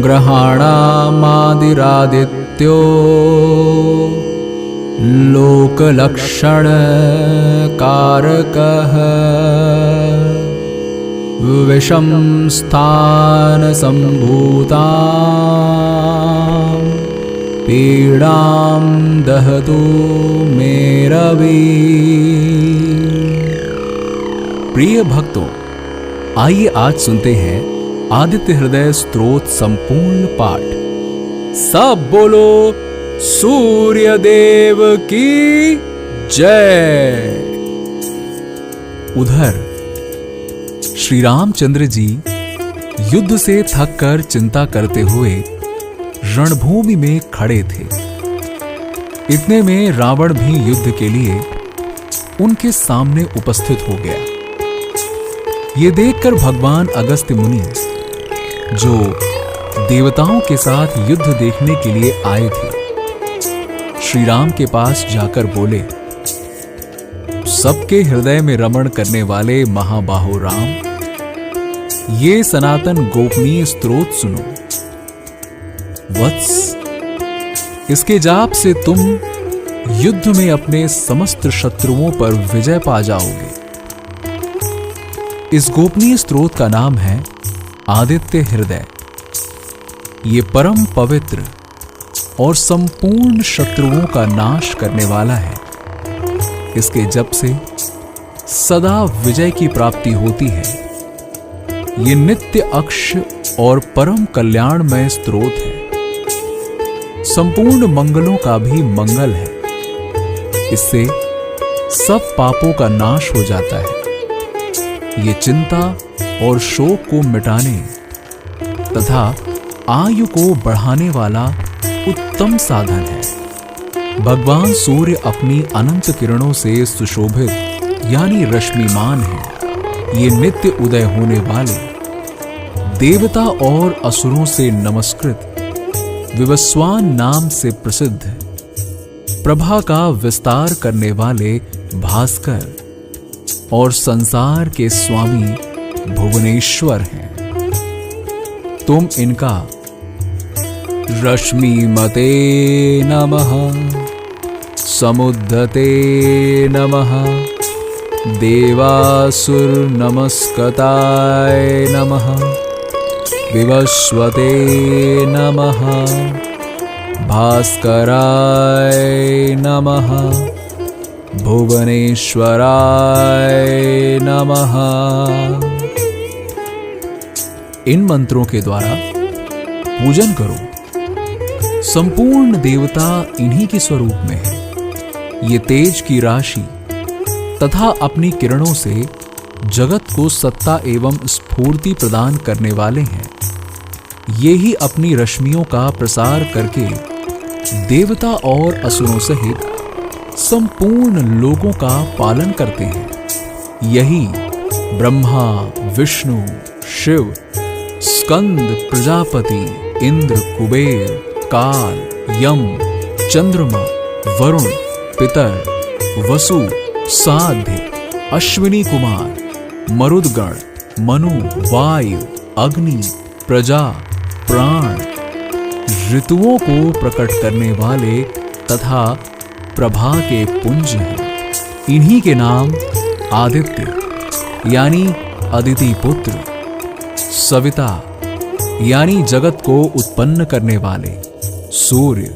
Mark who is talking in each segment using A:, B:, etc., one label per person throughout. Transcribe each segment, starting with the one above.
A: ग्रहाणामादिरादित्यो लोकलक्षणकारकः विषम स्थानसम्भूतां पीड़ां दहतु मे रविः। प्रिय भक्तों, आइए आज सुनते हैं आदित्य हृदय स्तोत्र संपूर्ण पाठ। सब बोलो सूर्य देव की जय। उधर श्री रामचंद्र जी युद्ध से थककर चिंता करते हुए रणभूमि में खड़े थे। इतने में रावण भी युद्ध के लिए उनके सामने उपस्थित हो गया। ये देखकर भगवान अगस्त्य मुनि, जो देवताओं के साथ युद्ध देखने के लिए आए थे, श्री राम के पास जाकर बोले, सबके हृदय में रमण करने वाले महाबाहो राम, ये सनातन गोपनीय स्तोत्र सुनो। वत्स, इसके जाप से तुम युद्ध में अपने समस्त शत्रुओं पर विजय पा जाओगे। इस गोपनीय स्तोत्र का नाम है आदित्य हृदय। ये परम पवित्र और संपूर्ण शत्रुओं का नाश करने वाला है। इसके जप से सदा विजय की प्राप्ति होती है। ये नित्य अक्ष और परम कल्याणमय स्तोत्र है। संपूर्ण मंगलों का भी मंगल है। इससे सब पापों का नाश हो जाता है। ये चिंता और शोक को मिटाने तथा आयु को बढ़ाने वाला उत्तम साधन है। भगवान सूर्य अपनी अनंत किरणों से सुशोभित यानी रश्मिमान है। ये नित्य उदय होने वाले, देवता और असुरों से नमस्कृत, विवस्वान नाम से प्रसिद्ध, प्रभा का विस्तार करने वाले भास्कर और संसार के स्वामी भुवनेश्वर हैं। तुम इनका रश्मिमते नमः, समुद्धते नमः, देवासुर नमस्कताय नमः, विवस्वते नमः, भास्कराय नमः, भुवनेश्वराय नमः। इन मंत्रों के द्वारा पूजन करो। संपूर्ण देवता इन्हीं के स्वरूप में है। ये तेज की राशि तथा अपनी किरणों से जगत को सत्ता एवं स्फूर्ति प्रदान करने वाले हैं। ये ही अपनी रश्मियों का प्रसार करके देवता और असुरों सहित संपूर्ण लोगों का पालन करते हैं। यही ब्रह्मा, विष्णु, शिव, स्कंद, प्रजापति, इंद्र, कुबेर, काल, यम, चंद्रमा, वरुण, पितर, वसु, साध्य, अश्विनी कुमार, मरुदगण, मनु, वायु, अग्नि, प्रजा, प्राण, ऋतुओं को प्रकट करने वाले तथा प्रभा के पुंज हैं। इन्हीं के नाम आदित्य यानी अदिति पुत्र, सविता यानी जगत को उत्पन्न करने वाले, सूर्य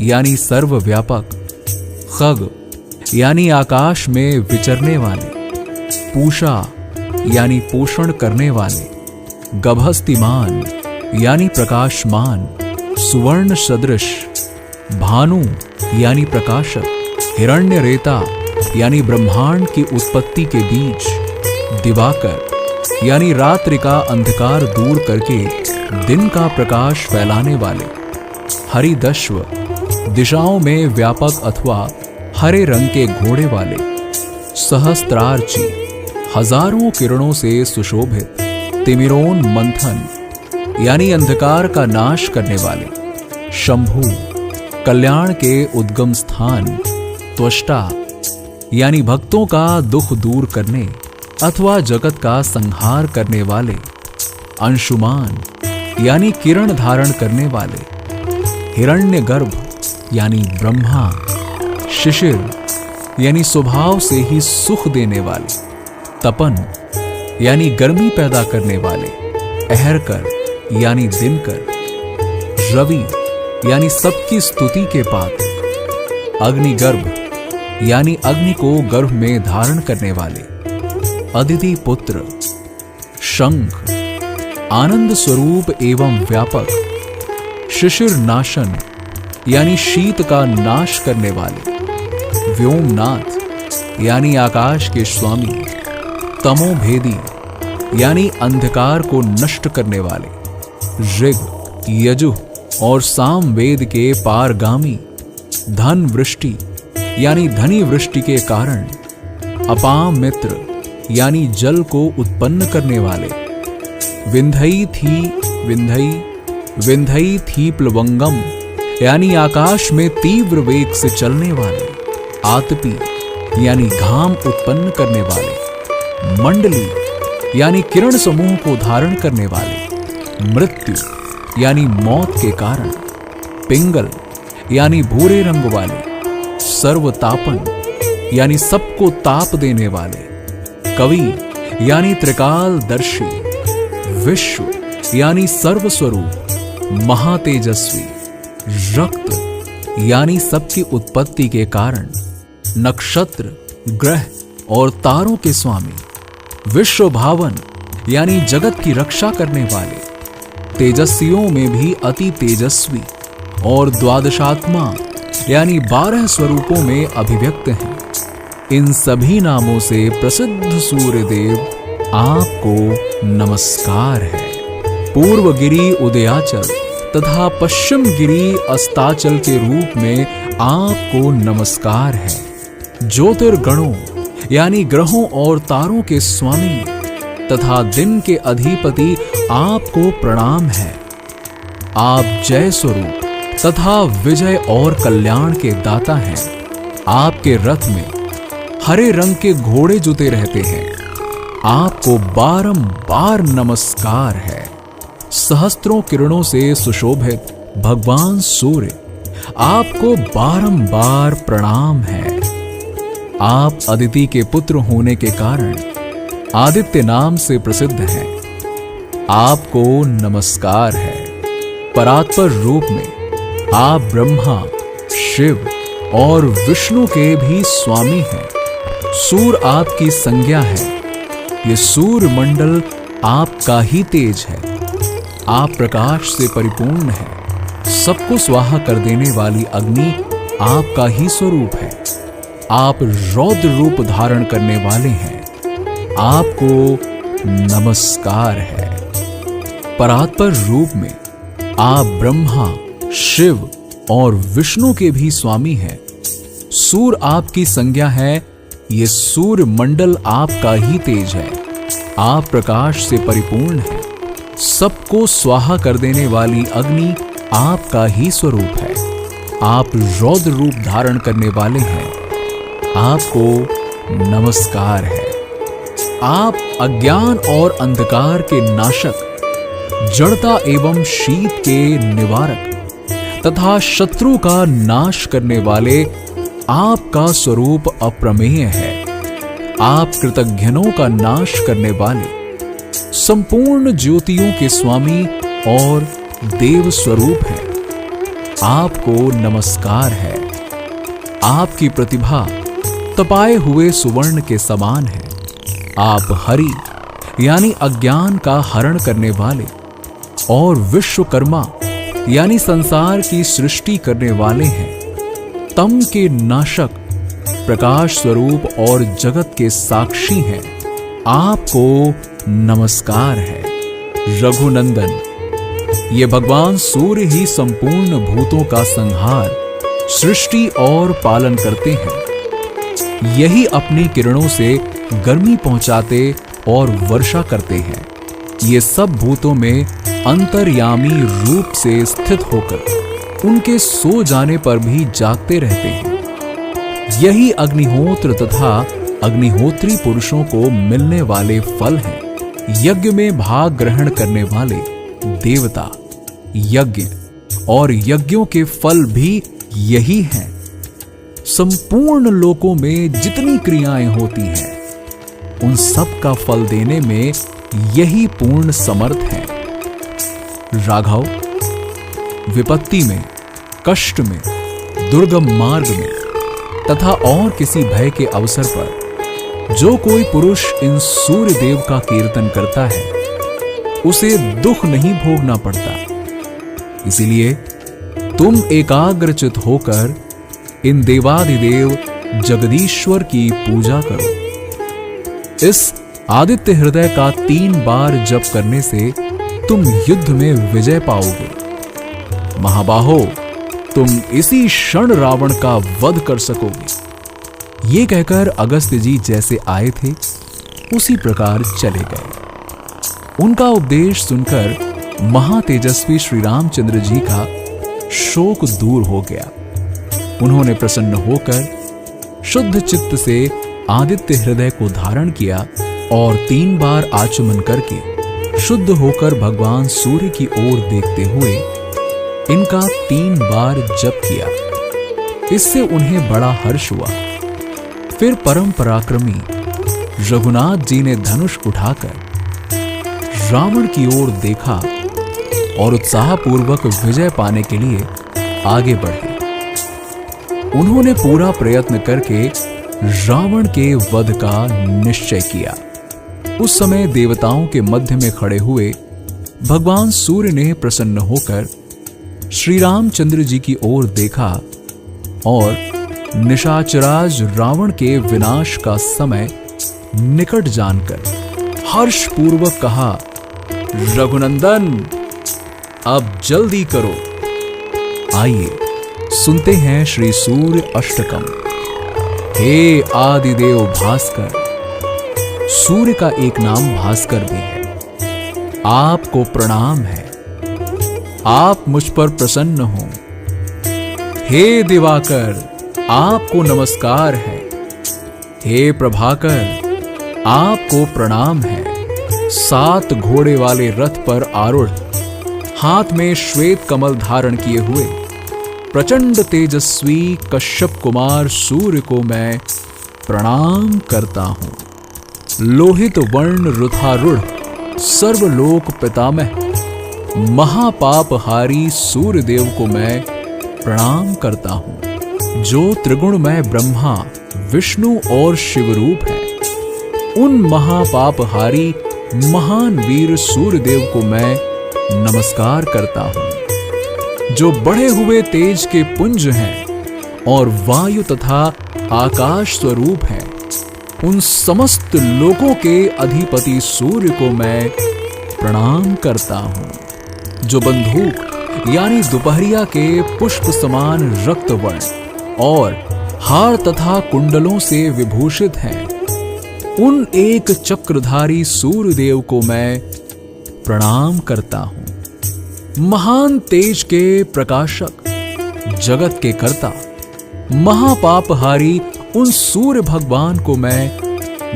A: यानी सर्वव्यापक, खग यानी आकाश में विचरने वाले, पूषा यानी पोषण करने वाले, गभस्तिमान यानी प्रकाशमान, सुवर्ण सदृश, भानु यानी प्रकाशक, हिरण्यरेता यानी ब्रह्मांड की उत्पत्ति के बीज, दिवाकर यानी रात्रि का अंधकार दूर करके दिन का प्रकाश फैलाने वाले, हरिदश्व दिशाओं में व्यापक अथवा हरे रंग के घोड़े वाले, सहस्त्रार्ची हजारों किरणों से सुशोभित, तिमिरोन मंथन यानी अंधकार का नाश करने वाले, शंभु कल्याण के उद्गम स्थान, त्वष्टा यानी भक्तों का दुख दूर करने अथवा जगत का संहार करने वाले, अंशुमान यानी किरण धारण करने वाले, हिरण्यगर्भ यानी ब्रह्मा, शिशिर यानी स्वभाव से ही सुख देने वाले, तपन यानी गर्मी पैदा करने वाले, अहरकर यानी दिनकर, रवि यानी सबकी स्तुति के पात्र, अग्निगर्भ यानी अग्नि को गर्भ में धारण करने वाले, अदिति पुत्र, शंख आनंद स्वरूप एवं व्यापक, शिशिर नाशन यानी शीत का नाश करने वाले, व्योमनाथ यानी आकाश के स्वामी, तमोभेदी यानी अंधकार को नष्ट करने वाले, ऋग, यजुः और साम वेद के पारगामी, धन वृष्टि यानी धनी वृष्टि के कारण, अपाम मित्र यानी जल को उत्पन्न करने वाले, विंधई थी प्लवंगम यानी आकाश में तीव्र वेग से चलने वाले, आतपी यानी घाम उत्पन्न करने वाले, मंडली यानी किरण समूह को धारण करने वाले, मृत्यु यानी मौत के कारण, पिंगल यानी भूरे रंग वाले, सर्वतापन यानी सबको ताप देने वाले, कवि यानी त्रिकालदर्शी, विश्व यानी सर्वस्वरूप, महातेजस्वी, रक्त यानी सबकी उत्पत्ति के कारण, नक्षत्र, ग्रह और तारों के स्वामी, विश्व भावन यानी जगत की रक्षा करने वाले, तेजस्वियों में भी अति तेजस्वी और द्वादशात्मा यानी 12 स्वरूपों में अभिव्यक्त हैं। इन सभी नामों से प्रसिद्ध सूर्यदेव आपको नमस्कार है। पूर्व गिरी उदयाचल तथा पश्चिम गिरी अस्ताचल के रूप में आपको नमस्कार है। ज्योतिर्गणों यानी ग्रहों और तारों के स्वामी तथा दिन के अधिपति आपको प्रणाम है। आप जय स्वरूप तथा विजय और कल्याण के दाता हैं। आपके रथ में हरे रंग के घोड़े जुते रहते हैं। आपको बारंबार नमस्कार है। सहस्त्रों किरणों से सुशोभित भगवान सूर्य आपको बारंबार प्रणाम है। आप अदिति के पुत्र होने के कारण आदित्य नाम से प्रसिद्ध हैं। आपको नमस्कार है। परात्पर रूप में आप ब्रह्मा, शिव और विष्णु के भी स्वामी हैं। सूर्य आपकी संज्ञा है। ये सूर्य मंडल आपका ही तेज है। आप प्रकाश से परिपूर्ण हैं। सबको स्वाहा कर देने वाली अग्नि आपका ही स्वरूप है। आप रौद्र रूप धारण करने वाले हैं। आपको नमस्कार है। परात्पर रूप में आप ब्रह्मा, शिव और विष्णु के भी स्वामी हैं। सूर्य आपकी संज्ञा है। ये सूर्य मंडल आपका ही तेज है। आप प्रकाश से परिपूर्ण हैं। सबको स्वाहा कर देने वाली अग्नि आपका ही स्वरूप है। आप रौद्र रूप धारण करने वाले हैं। आपको नमस्कार है। आप अज्ञान और अंधकार के नाशक, जड़ता एवं शीत के निवारक तथा शत्रु का नाश करने वाले आपका स्वरूप अप्रमेय है। आप कृतघ्नों का नाश करने वाले, संपूर्ण ज्योतियों के स्वामी और देव स्वरूप हैं। आपको नमस्कार है। आपकी प्रतिभा तपाए हुए सुवर्ण के समान है। आप हरि यानी अज्ञान का हरण करने वाले और विश्वकर्मा यानी संसार की सृष्टि करने वाले हैं। तम के नाशक, प्रकाश स्वरूप और जगत के साक्षी हैं। आपको नमस्कार है। रघुनंदन, ये भगवान सूर्य ही संपूर्ण भूतों का संहार, सृष्टि और पालन करते हैं। यही अपनी किरणों से गर्मी पहुंचाते और वर्षा करते हैं। ये सब भूतों में अंतर्यामी रूप से स्थित होकर उनके सो जाने पर भी जागते रहते हैं। यही अग्निहोत्र तथा अग्निहोत्री पुरुषों को मिलने वाले फल हैं। यज्ञ में भाग ग्रहण करने वाले देवता, यज्ञ और यज्ञों के फल भी यही हैं। संपूर्ण लोकों में जितनी क्रियाएं होती हैं, उन सब का फल देने में यही पूर्ण समर्थ है। राघव, विपत्ति में, कष्ट में, दुर्गम मार्ग में तथा और किसी भय के अवसर पर जो कोई पुरुष इन सूर्य देव का कीर्तन करता है, उसे दुख नहीं भोगना पड़ता। इसीलिए तुम एकाग्रचित होकर इन देवाधिदेव जगदीश्वर की पूजा करो। इस आदित्य हृदय का 3 बार जप करने से तुम युद्ध में विजय पाओगे। महाबाहो, तुम इसी क्षण रावण का वध कर सकोगे। ये कहकर अगस्त्य जी जैसे आए थे उसी प्रकार चले गए। उनका उपदेश सुनकर महातेजस्वी श्री रामचंद्र जी का शोक दूर हो गया। उन्होंने प्रसन्न होकर शुद्ध चित्त से आदित्य हृदय को धारण किया और 3 बार आचमन करके शुद्ध होकर भगवान सूर्य की ओर देखते हुए इनका 3 बार जप किया। इससे उन्हें बड़ा हर्ष हुआ। फिर परम पराक्रमी रघुनाथ जी ने धनुष उठाकर रावण की ओर देखा और उत्साहपूर्वक विजय पाने के लिए आगे बढ़े। उन्होंने पूरा प्रयत्न करके रावण के वध का निश्चय किया। उस समय देवताओं के मध्य में खड़े हुए भगवान सूर्य ने प्रसन्न होकर श्री रामचंद्र जी की ओर देखा और निशाचराज रावण के विनाश का समय निकट जानकर हर्षपूर्वक कहा, रघुनंदन, अब जल्दी करो। आइए सुनते हैं श्री सूर्य अष्टकम। हे आदिदेव भास्कर, सूर्य का एक नाम भास्कर भी है। आपको प्रणाम है, आप मुझ पर प्रसन्न हो। हे दिवाकर, आपको नमस्कार है। हे प्रभाकर, आपको प्रणाम है। 7 घोड़े वाले रथ पर आरूढ़, हाथ में श्वेत कमल धारण किए हुए प्रचंड तेजस्वी कश्यप कुमार सूर्य को मैं प्रणाम करता हूं। लोहित वर्ण रुथारूढ़ सर्वलोक पितामह महापापहारी सूर्य देव को मैं प्रणाम करता हूं, जो त्रिगुणमय ब्रह्मा, विष्णु और शिव रूप है। उन महापापहारी महान वीर सूर्य देव को मैं नमस्कार करता हूं, जो बढ़े हुए तेज के पुंज हैं और वायु तथा आकाश स्वरूप हैं। उन समस्त लोकों के अधिपति सूर्य को मैं प्रणाम करता हूं, जो बंदूक यानी दोपहरिया के पुष्प समान रक्त वर्ण और हार तथा कुंडलों से विभूषित हैं। उन एक चक्रधारी सूर्य देव को मैं प्रणाम करता हूं। महान तेज के प्रकाशक, जगत के कर्ता, महापापहारी उन सूर्य भगवान को मैं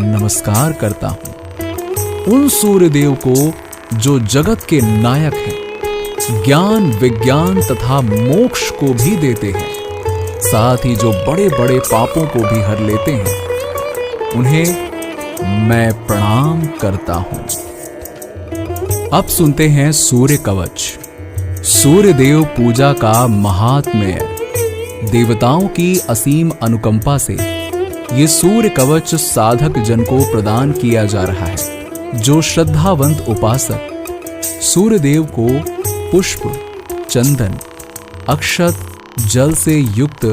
A: नमस्कार करता हूं। उन सूर्य देव को जो जगत के नायक हैं, ज्ञान, विज्ञान तथा मोक्ष को भी देते हैं, साथ ही जो बड़े बड़े पापों को भी हर लेते हैं, उन्हें मैं प्रणाम करता हूं। अब सुनते हैं सूर्य कवच। सूर्य देव पूजा का महात्म्य। देवताओं की असीम अनुकंपा से ये सूर्य कवच साधक जन को प्रदान किया जा रहा है। जो श्रद्धावंत उपासक सूर्य देव को पुष्प, चंदन, अक्षत, जल से युक्त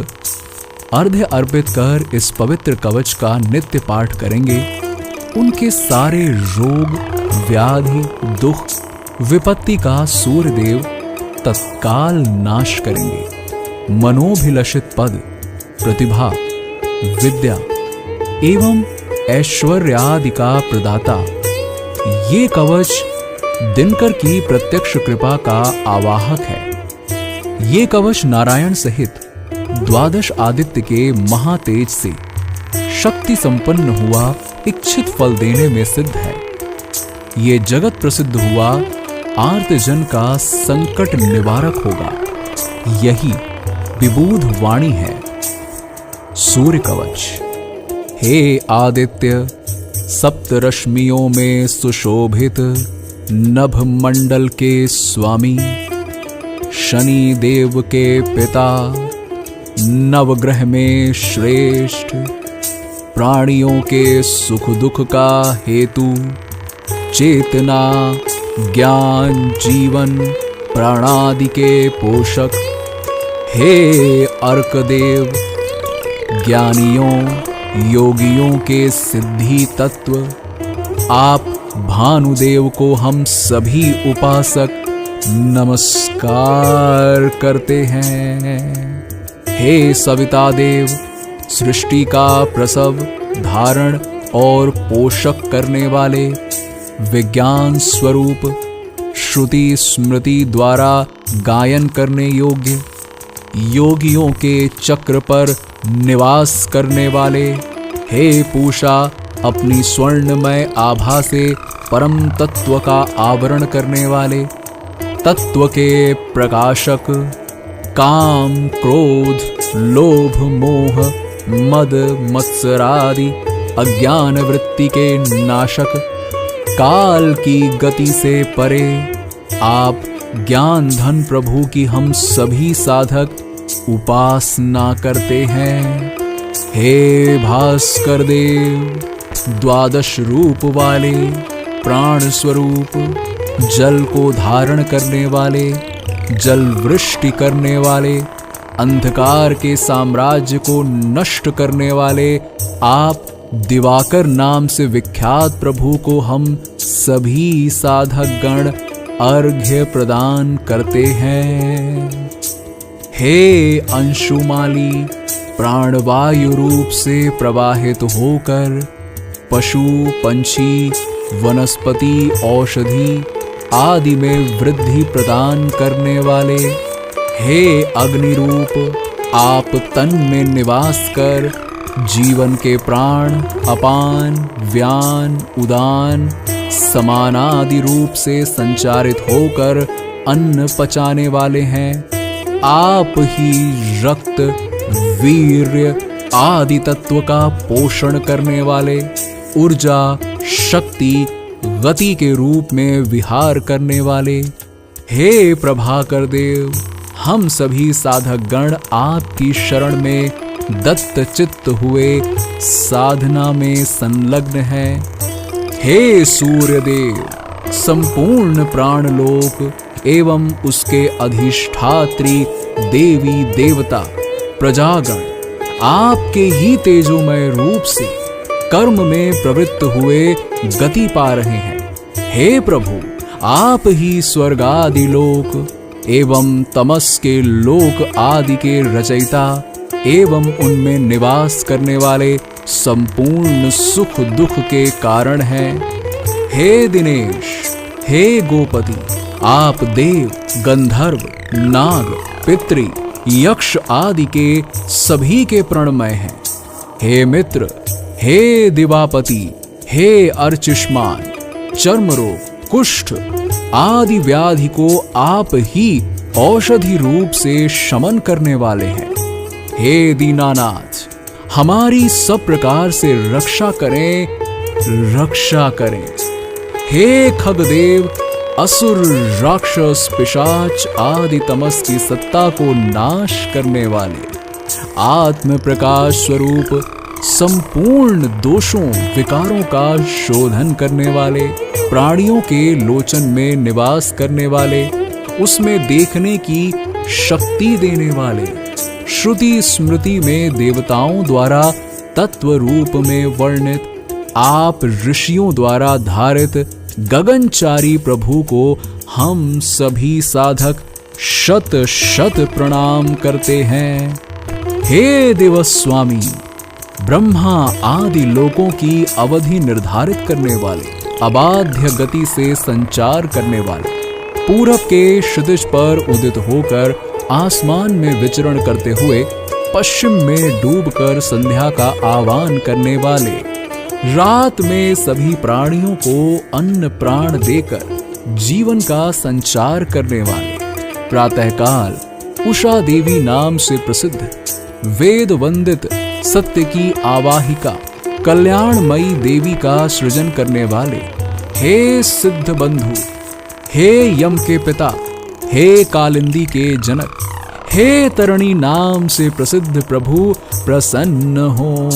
A: अर्घ्य अर्पित कर इस पवित्र कवच का नित्य पाठ करेंगे, उनके सारे रोग, व्याधि, दुख, विपत्ति का सूर्य देव तत्काल नाश करेंगे। मनोभिलषित पद, प्रतिभा, विद्या एवं ऐश्वर्यादि का प्रदाता ये कवच दिनकर की प्रत्यक्ष कृपा का आवाहक है। ये कवच नारायण सहित 12 आदित्य के महातेज से शक्ति संपन्न हुआ इच्छित फल देने में सिद्ध है। ये जगत प्रसिद्ध हुआ आर्तजन का संकट निवारक होगा। यही विबुध वाणी है। सूर्य कवच। हे आदित्य, सप्त रश्मियों में सुशोभित नभ मंडल के स्वामी, शनि देव के पिता, नवग्रह में श्रेष्ठ, प्राणियों के सुख दुख का हेतु, चेतना, ज्ञान, जीवन, प्राणादि के पोषक, हे अर्कदेव, ज्ञानियों योगियों के सिद्धि तत्व, आप भानुदेव को हम सभी उपासक नमस्कार करते हैं। हे सविता देव, सृष्टि का प्रसव, धारण और पोषक करने वाले, विज्ञान स्वरूप, श्रुति स्मृति द्वारा गायन करने योग्य, योगियों के चक्र पर निवास करने वाले, हे पूषा, अपनी स्वर्णमय आभा से परम तत्व का आवरण करने वाले, तत्व के प्रकाशक, काम, क्रोध, लोभ, मोह, मद, मत्सरादि अज्ञान वृत्ति के नाशक, काल की गति से परे, आप ज्ञान धन प्रभु की हम सभी साधक उपासना करते हैं। हे भास्कर देव, द्वादश रूप वाले, प्राण स्वरूप, जल को धारण करने वाले, जल वृष्टि करने वाले, अंधकार के साम्राज्य को नष्ट करने वाले, आप दिवाकर नाम से विख्यात प्रभु को हम सभी साधक गण अर्घ्य प्रदान करते हैं। हे अंशुमाली, प्राणवायु रूप से प्रवाहित होकर पशु, पंछी, वनस्पति, औषधि आदि में वृद्धि प्रदान करने वाले, हे अग्नि रूप, आप तन में निवास कर जीवन के प्राण, अपान, व्यान, उदान, समानादि रूप से संचारित होकर अन्न पचाने वाले हैं। आप ही रक्त, वीर्य आदि तत्व का पोषण करने वाले, ऊर्जा, शक्ति, गति के रूप में विहार करने वाले, हे प्रभाकर देव, हम सभी साधक गण आपकी शरण में दत्त चित्त हुए साधना में संलग्न हैं। हे सूर्य देव, संपूर्ण प्राणलोक एवं उसके अधिष्ठात्री देवी देवता प्रजागण आपके ही तेजोमय रूप से कर्म में प्रवृत्त हुए गति पा रहे हैं। हे प्रभु, आप ही स्वर्ग आदि लोक एवं तमस के लोक आदि के रचयिता एवं उनमें निवास करने वाले संपूर्ण सुख दुख के कारण हैं। हे दिनेश, हे गोपति, आप देव, गंधर्व, नाग, पितृ, यक्ष आदि के सभी के प्रणमय हैं। हे मित्र, हे दिवापति, हे अर्चिष्मान, चर्म रोग, कुष्ठ आदि व्याधि को आप ही औषधि रूप से शमन करने वाले हैं। हे दीनानाथ, हमारी सब प्रकार से रक्षा करें, रक्षा करें। हे खगदेव, असुर, राक्षस, पिशाच आदि तमस की सत्ता को नाश करने वाले, आत्म प्रकाश स्वरूप संपूर्ण दोषों विकारों का शोधन करने वाले, प्राणियों के लोचन में निवास करने वाले, उसमें देखने की शक्ति देने वाले, श्रुति स्मृति में देवताओं द्वारा तत्व रूप में वर्णित, आप ऋषियों द्वारा धारित गगनचारी प्रभु को हम सभी साधक शत शत प्रणाम करते हैं। हे दिवस्वामी, ब्रह्मा आदि लोकों की अवधि निर्धारित करने वाले, अबाध्य गति से संचार करने वाले, पूरब के क्षितिज पर उदित होकर आसमान में विचरण करते हुए पश्चिम में डूबकर संध्या का आह्वान करने वाले, रात में सभी प्राणियों को अन्न प्राण देकर जीवन का संचार करने वाले, प्रातःकाल उषा देवी नाम से प्रसिद्ध, वेद वंदित सत्य की आवाहिका, कल्याणमयी देवी का सृजन करने वाले, हे सिद्ध बंधु, हे यम के पिता, हे कालिंदी के जनक, हे तरणी नाम से प्रसिद्ध प्रभु, प्रसन्न हो,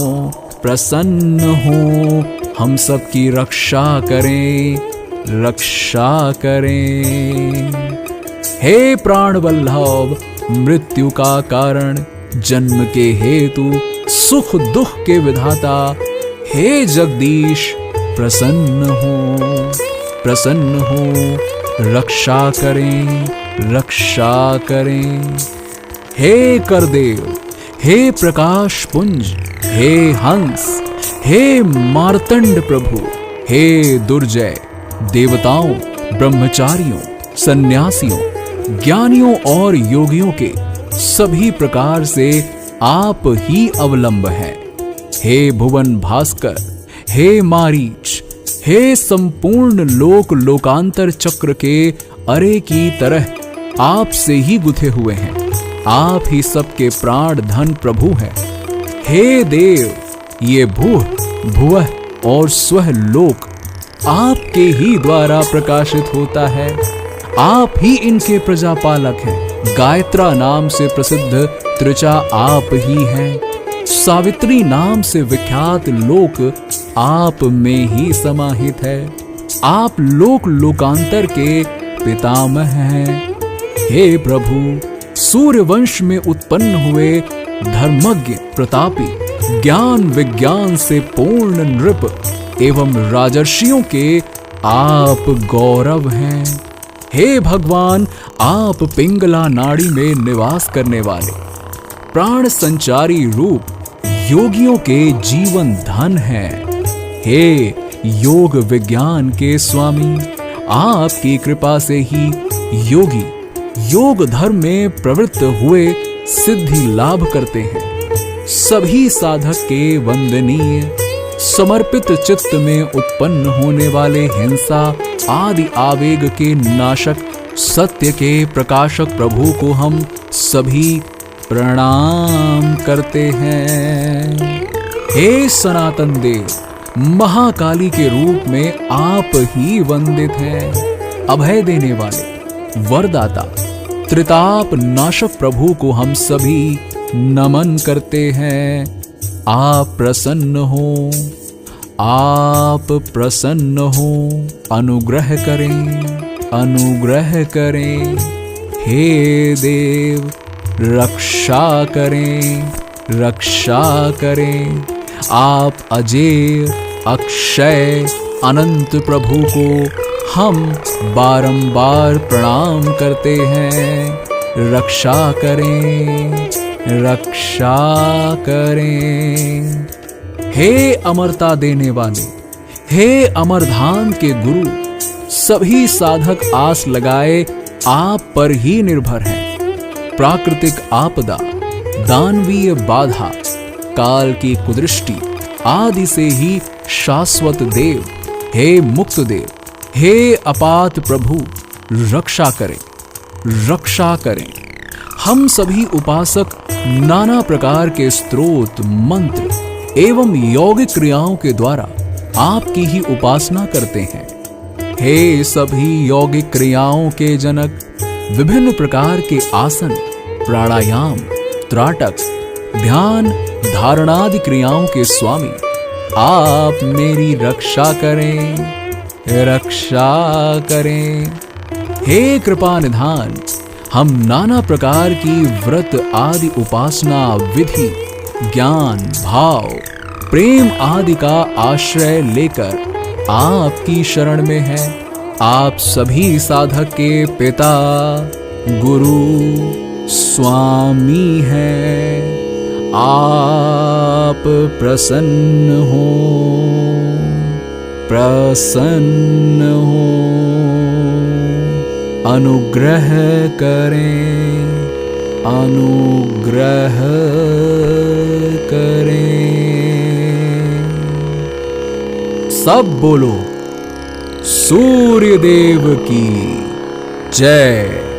A: प्रसन्न हो, हम सब की रक्षा करें, रक्षा करें। हे प्राण वल्लभ, मृत्यु का कारण, जन्म के हेतु, सुख दुख के विधाता, हे जगदीश प्रसन्न हो, प्रसन्न हो, रक्षा करें, रक्षा करें। हे करदेव, हे प्रकाश पुंज, हे हंस, हे मार्तंड प्रभु, हे दुर्जय, देवताओं, ब्रह्मचारियों, सन्यासियों, ज्ञानियों और योगियों के सभी प्रकार से आप ही अवलंब हैं। हे भुवन भास्कर, हे मारीच, हे संपूर्ण लोक लोकांतर चक्र के अरे की तरह आप से ही गुथे हुए हैं। आप ही सबके प्राण धन प्रभु हैं। हे देव, ये भूह, भुवः और स्वह लोक आपके ही द्वारा प्रकाशित होता है। आप ही इनके प्रजापालक हैं। गायत्रा नाम से प्रसिद्ध त्रिचा आप ही हैं। सावित्री नाम से विख्यात लोक आप में ही समाहित है। आप लोक लोकांतर के पितामह हैं। हे प्रभु, सूर्य वंश में उत्पन्न हुए धर्मज्ञ, प्रतापी, ज्ञान विज्ञान से पूर्ण नृप एवं राजर्षियों के आप गौरव हैं। हे भगवान, आप पिंगला नाड़ी में निवास करने वाले, प्राण संचारी रूप योगियों के जीवन धन हैं। हे योग विज्ञान के स्वामी, आपकी कृपा से ही योगी योग धर्म में प्रवृत्त हुए सिद्धि लाभ करते हैं। सभी साधक के वंदनीय, समर्पित चित्त में उत्पन्न होने वाले हिंसा आदि आवेग के नाशक, सत्य के प्रकाशक प्रभु को हम सभी प्रणाम करते हैं। हे सनातन देव, महाकाली के रूप में आप ही वंदित हैं। अभय देने वाले, वरदाता, त्रिताप नाशक प्रभु को हम सभी नमन करते हैं। आप प्रसन्न हो, आप प्रसन्न हो, अनुग्रह करें, अनुग्रह करें। हे देव, रक्षा करें, रक्षा करें। आप अजेय, अक्षय, अनंत प्रभु को हम बारंबार प्रणाम करते हैं। रक्षा करें, रक्षा करें। हे अमरता देने वाले, हे अमरधाम के गुरु, सभी साधक आस लगाए आप पर ही निर्भर हैं। प्राकृतिक आपदा, दानवीय बाधा, काल की कुदृष्टि आदि से ही शाश्वत देव, हे मुक्त देव, हे अपात प्रभु, रक्षा करें, रक्षा करें। हम सभी उपासक नाना प्रकार के स्तोत्र, मंत्र एवं यौगिक क्रियाओं के द्वारा आपकी ही उपासना करते हैं। हे सभी यौगिक क्रियाओं के जनक, विभिन्न प्रकार के आसन, प्राणायाम, त्राटक, ध्यान, धारणादि क्रियाओं के स्वामी, आप मेरी रक्षा करें, रक्षा करें। हे कृपा निधान, हम नाना प्रकार की व्रत आदि उपासना विधि, ज्ञान, भाव, प्रेम आदि का आश्रय लेकर आपकी शरण में हैं। आप सभी साधक के पिता, गुरु, स्वामी हैं। आप प्रसन्न हो, प्रसन्न हो, अनुग्रह करें, अनुग्रह करें। सब बोलो सूर्य देव की जय।